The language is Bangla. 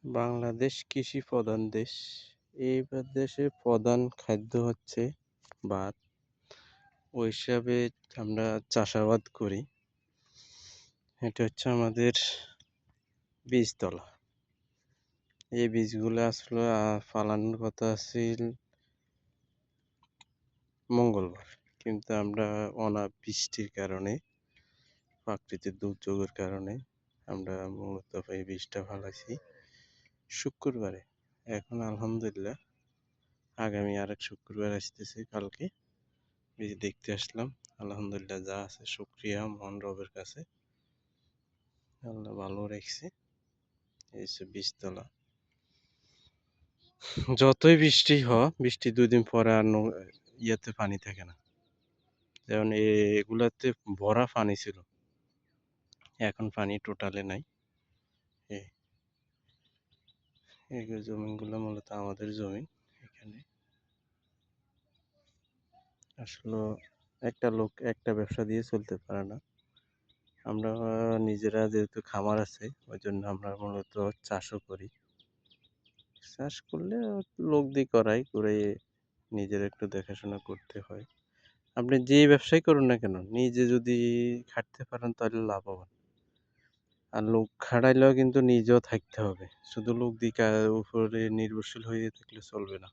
বাংলাদেশ কৃষি প্রধান দেশ। এই দেশের প্রধান খাদ্য হচ্ছে ভাত। ওই হিসাবে আমরা চাষাবাদ করি। এটা হচ্ছে আমাদের বীজতলা। এই বীজগুলো আসলে ফালানোর কথা ছিল মঙ্গলবার, কিন্তু আমরা অনাবৃষ্টির কারণে, প্রাকৃতিক দুর্যোগের কারণে আমরা মূলত এই বীজটা ফালাইছি শুক্রবারে। এখন আলহামদুলিল্লাহ আগামী আরেক শুক্রবার আসতেছে, কালকে বীজ দেখতে আসলাম। আলহামদুলিল্লাহ যা আছে শুকরিয়া মহান রবের কাছে, আল্লাহ ভালো রাখছে। এই হচ্ছে বীজতলা। যতই বৃষ্টি হয়, বৃষ্টি 2 দিন পরে আর ইয়েতে পানি থাকে না। যেমন এগুলাতে ভরা পানি ছিল, এখন পানি টোটালে নাই। এই এই জমিগুলো মূলত আমাদের জমি। এখানে আসলে একটা লোক একটা ব্যবসা দিয়ে চলতে পারে না। আমরা নিজেরা যেহেতু খামার আছে, ওই জন্য আমরা মূলত চাষও করি। চাষ করলে লোক দিয়ে করাই, করে নিজের একটু দেখাশোনা করতে হয়। আপনি যে ব্যবসাই করুন না কেন, নিজে যদি খাটতে পারেন তাহলে লাভবান। আর লোক খাটাইলেও কিন্তু নিজেও থাকতে হবে। শুধু লোক দিয়ে উপরে নির্ভরশীল হয়ে থাকলে চলবে না।